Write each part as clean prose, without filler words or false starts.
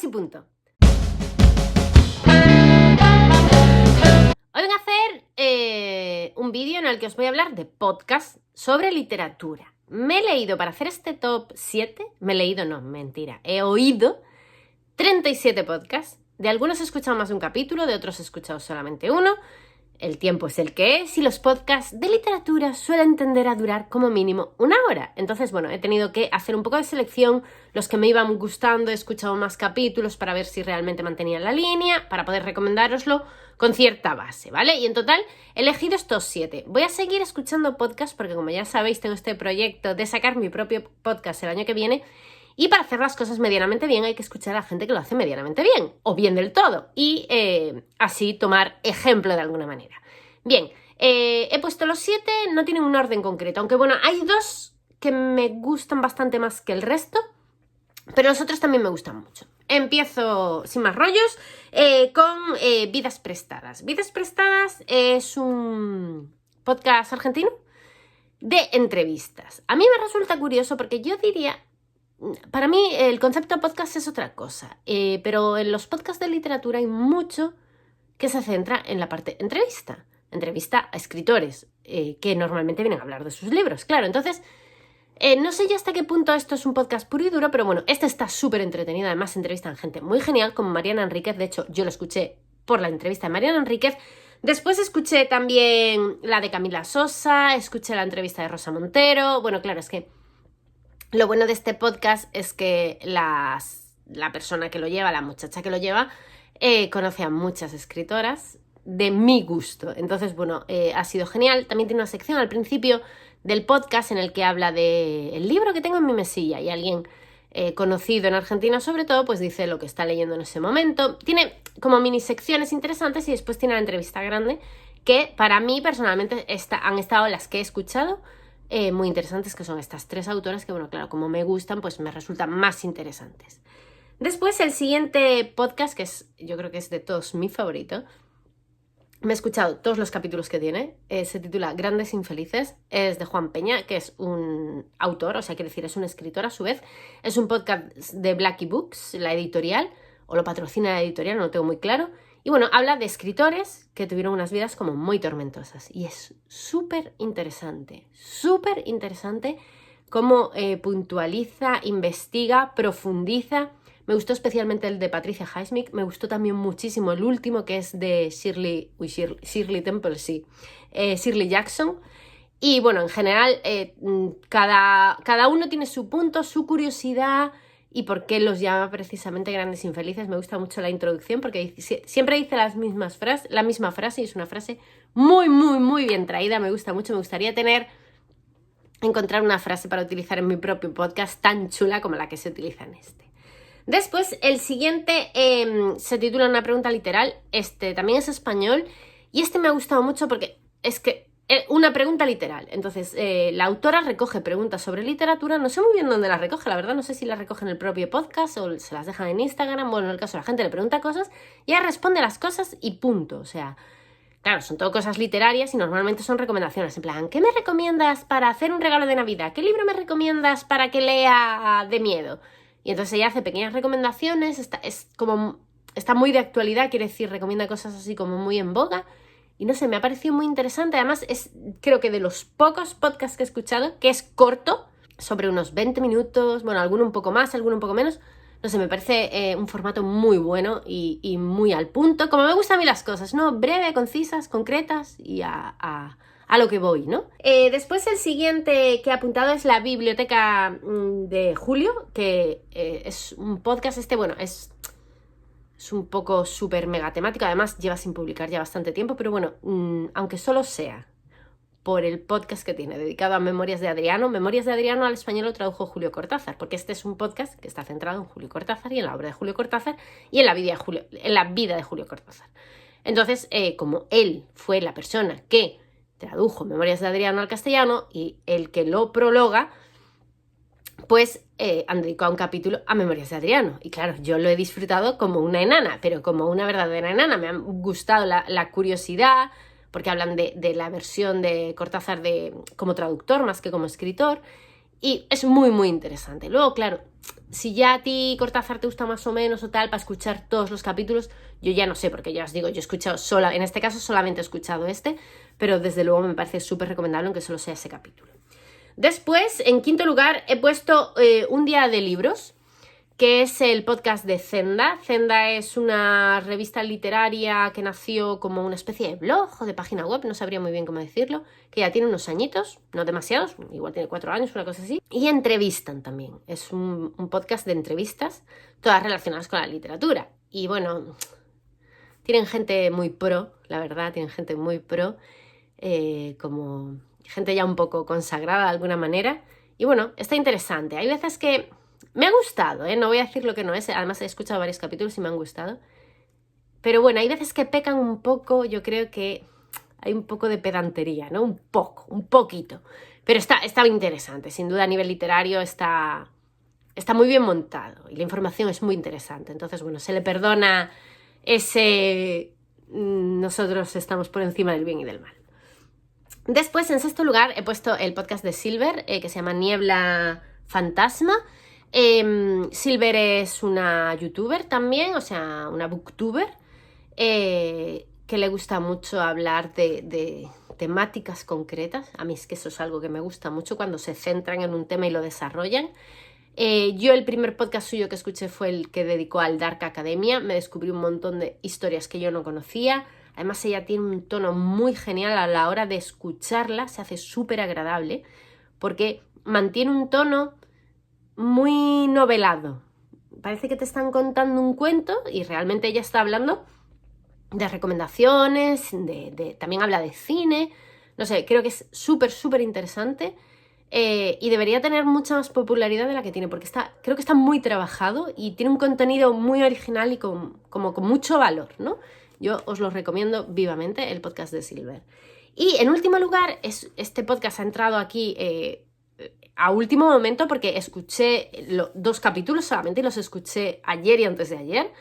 y punto. Hoy voy a hacer un vídeo en el que os voy a hablar de podcast sobre literatura. Me he leído, para hacer este top 7, he oído 37 podcasts. De algunos he escuchado más de un capítulo, de otros he escuchado solamente uno. El tiempo es el que es y los podcasts de literatura suelen tender a durar como mínimo una hora. Entonces, he tenido que hacer un poco de selección. Los que me iban gustando, he escuchado más capítulos para ver si realmente mantenían la línea, para poder recomendároslo con cierta base, ¿vale? Y en total he elegido estos 7. Voy a seguir escuchando podcasts porque, como ya sabéis, tengo este proyecto de sacar mi propio podcast el año que viene. Y para hacer las cosas medianamente bien hay que escuchar a la gente que lo hace medianamente bien, o bien del todo, y así tomar ejemplo de alguna manera. Bien, he puesto los 7, no tienen un orden concreto, aunque hay 2 que me gustan bastante más que el resto, pero los otros también me gustan mucho. Empiezo, sin más rollos, con Vidas Prestadas. Vidas Prestadas es un podcast argentino de entrevistas. A mí me resulta curioso porque yo diría... Para mí el concepto podcast es otra cosa, pero en los podcasts de literatura hay mucho que se centra en la parte entrevista a escritores que normalmente vienen a hablar de sus libros, claro. Entonces, no sé ya hasta qué punto esto es un podcast puro y duro, pero este está súper entretenido. Además, entrevistan gente muy genial como Mariana Enríquez. De hecho, yo lo escuché por la entrevista de Mariana Enríquez. Después escuché también la de Camila Sosa, escuché la entrevista de Rosa Montero. Claro, es que lo bueno de este podcast es que la persona que lo lleva, la muchacha que lo lleva, conoce a muchas escritoras de mi gusto. Entonces, ha sido genial. También tiene una sección al principio del podcast en el que habla del libro que tengo en mi mesilla y alguien conocido en Argentina, sobre todo, pues dice lo que está leyendo en ese momento. Tiene como mini secciones interesantes y después tiene la entrevista grande que para mí personalmente han estado las que he escuchado muy interesantes, que son estas 3 autoras que, claro, como me gustan, pues me resultan más interesantes. Después, el siguiente podcast, yo creo que es de todos mi favorito, me he escuchado todos los capítulos que tiene, se titula Grandes Infelices, es de Juan Peña, que es un autor, quiere decir, es un escritor a su vez, es un podcast de Blackie Books, la editorial, o lo patrocina la editorial, no lo tengo muy claro. Y habla de escritores que tuvieron unas vidas como muy tormentosas. Y es súper interesante cómo puntualiza, investiga, profundiza. Me gustó especialmente el de Patricia Highsmith. Me gustó también muchísimo el último, que es de Shirley Jackson. Y en general, cada uno tiene su punto, su curiosidad... ¿Y por qué los llama precisamente Grandes Infelices? Me gusta mucho la introducción porque siempre dice la misma frase y es una frase muy, muy, muy bien traída. Me gusta mucho. Me gustaría encontrar una frase para utilizar en mi propio podcast tan chula como la que se utiliza en este. Después, el siguiente se titula Una pregunta literal. Este también es español y me ha gustado mucho porque es que una pregunta literal. Entonces, la autora recoge preguntas sobre literatura. No sé muy bien dónde las recoge, la verdad. No sé si las recoge en el propio podcast o se las dejan en Instagram. En el caso, la gente le pregunta cosas y ella responde las cosas y punto. Claro, son todo cosas literarias y normalmente son recomendaciones. En plan, ¿qué me recomiendas para hacer un regalo de Navidad? ¿Qué libro me recomiendas para que lea de miedo? Y entonces ella hace pequeñas recomendaciones. Está muy de actualidad, quiere decir, recomienda cosas así como muy en boga. Y no sé, me ha parecido muy interesante. Además, creo que de los pocos podcasts que he escuchado, que es corto, sobre unos 20 minutos, alguno un poco más, alguno un poco menos. No sé, me parece un formato muy bueno y muy al punto. Como me gustan a mí las cosas, ¿no? Breve, concisas, concretas y a lo que voy, ¿no? Después el siguiente que he apuntado es La Biblioteca de Julio, que es un podcast es un poco súper mega temático, además lleva sin publicar ya bastante tiempo, pero aunque solo sea por el podcast que tiene dedicado a Memorias de Adriano al español lo tradujo Julio Cortázar, porque este es un podcast que está centrado en Julio Cortázar y en la obra de Julio Cortázar y en la vida de Julio Cortázar. Entonces, como él fue la persona que tradujo Memorias de Adriano al castellano y el que lo prologa, pues han dedicado un capítulo a Memorias de Adriano. Y claro, yo lo he disfrutado como una enana, pero como una verdadera enana. Me ha gustado la curiosidad, porque hablan de la versión de Cortázar como traductor más que como escritor. Y es muy, muy interesante. Luego, claro, si ya a ti Cortázar te gusta más o menos o tal, para escuchar todos los capítulos, yo ya no sé, porque ya os digo, yo he escuchado en este caso solamente he escuchado este, pero desde luego me parece súper recomendable aunque solo sea ese capítulo. Después, en quinto lugar, he puesto Un día de libros, que es el podcast de Zenda. Zenda es una revista literaria que nació como una especie de blog o de página web, no sabría muy bien cómo decirlo, que ya tiene unos añitos, no demasiados, igual tiene 4 años, una cosa así. Y entrevistan también, es un podcast de entrevistas, todas relacionadas con la literatura. Y bueno, tienen gente muy pro, la verdad, tienen gente muy pro, como gente ya un poco consagrada de alguna manera. Y bueno, está interesante. Hay veces que me ha gustado, no voy a decir lo que no es, además he escuchado varios capítulos y me han gustado. Pero bueno, hay veces que pecan un poco, yo creo que hay un poco de pedantería, ¿no? Un poquito. Pero está interesante, sin duda a nivel literario está muy bien montado y la información es muy interesante. Entonces, bueno, se le perdona ese nosotros estamos por encima del bien y del mal. Después, en sexto lugar, he puesto el podcast de Silver, que se llama Niebla Fantasma. Silver es una youtuber también, o sea, una booktuber, que le gusta mucho hablar de temáticas concretas. A mí es que eso es algo que me gusta mucho, cuando se centran en un tema y lo desarrollan. Yo el primer podcast suyo que escuché fue el que dedicó al Dark Academia. Me descubrí un montón de historias que yo no conocía. Además ella tiene un tono muy genial a la hora de escucharla, se hace súper agradable porque mantiene un tono muy novelado. Parece que te están contando un cuento y realmente ella está hablando de recomendaciones, también habla de cine. No sé, creo que es súper, súper interesante. Y debería tener mucha más popularidad de la que tiene, porque creo que está muy trabajado y tiene un contenido muy original y con mucho valor, ¿no? Yo os lo recomiendo vivamente, el podcast de Silver. Y en último lugar, este podcast ha entrado aquí a último momento porque escuché 2 capítulos solamente y los escuché ayer y antes de ayer.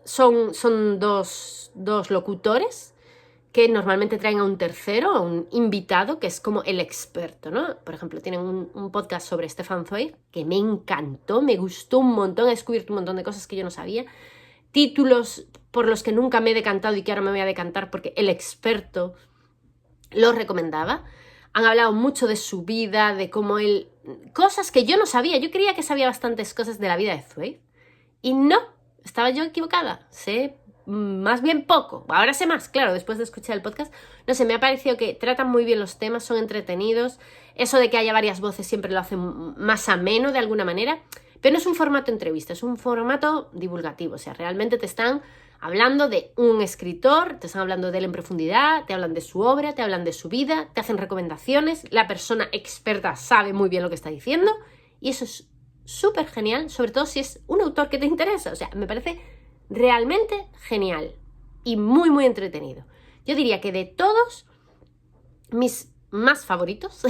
Son dos locutores que normalmente traen a un tercero, a un invitado, que es como el experto, ¿no? Por ejemplo, tienen un podcast sobre Stefan Zweig, que me encantó, me gustó un montón, he descubierto un montón de cosas que yo no sabía, títulos por los que nunca me he decantado y que ahora me voy a decantar porque el experto lo recomendaba. Han hablado mucho de su vida, de cómo él... cosas que yo no sabía, yo creía que sabía bastantes cosas de la vida de Zweig, y no, estaba yo equivocada, sé más bien poco, ahora sé más, claro, después de escuchar el podcast. No sé, me ha parecido que tratan muy bien los temas, son entretenidos, eso de que haya varias voces siempre lo hace más ameno de alguna manera, pero no es un formato entrevista, es un formato divulgativo, o sea, realmente te están hablando de un escritor, te están hablando de él en profundidad, te hablan de su obra, te hablan de su vida, te hacen recomendaciones, la persona experta sabe muy bien lo que está diciendo y eso es súper genial, sobre todo si es un autor que te interesa, o sea, me parece realmente genial y muy, muy entretenido. Yo diría que de todos, mis más favoritos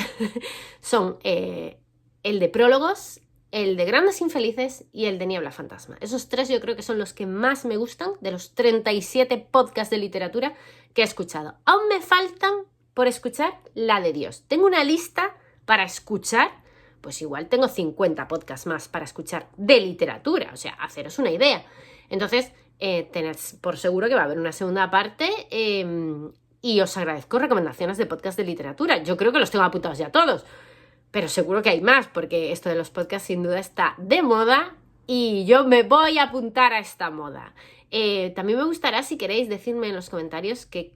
son el de Prólogos, el de Grandes Infelices y el de Niebla Fantasma. Esos 3 yo creo que son los que más me gustan de los 37 podcasts de literatura que he escuchado. Aún me faltan por escuchar la de Dios. Tengo una lista para escuchar, pues igual tengo 50 podcasts más para escuchar de literatura, o sea, haceros una idea. Entonces, tened por seguro que va a haber una segunda parte y os agradezco recomendaciones de podcast de literatura. Yo creo que los tengo apuntados ya todos, pero seguro que hay más, porque esto de los podcasts sin duda está de moda y yo me voy a apuntar a esta moda. También me gustará, si queréis, decirme en los comentarios qué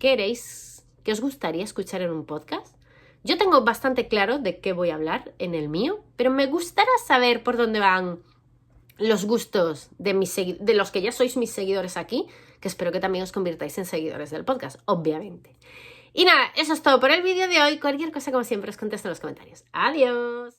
os gustaría escuchar en un podcast. Yo tengo bastante claro de qué voy a hablar en el mío, pero me gustaría saber por dónde van los gustos de los que ya sois mis seguidores aquí, que espero que también os convirtáis en seguidores del podcast, obviamente. Y nada, eso es todo por el vídeo de hoy. Cualquier cosa, como siempre, os contesto en los comentarios. ¡Adiós!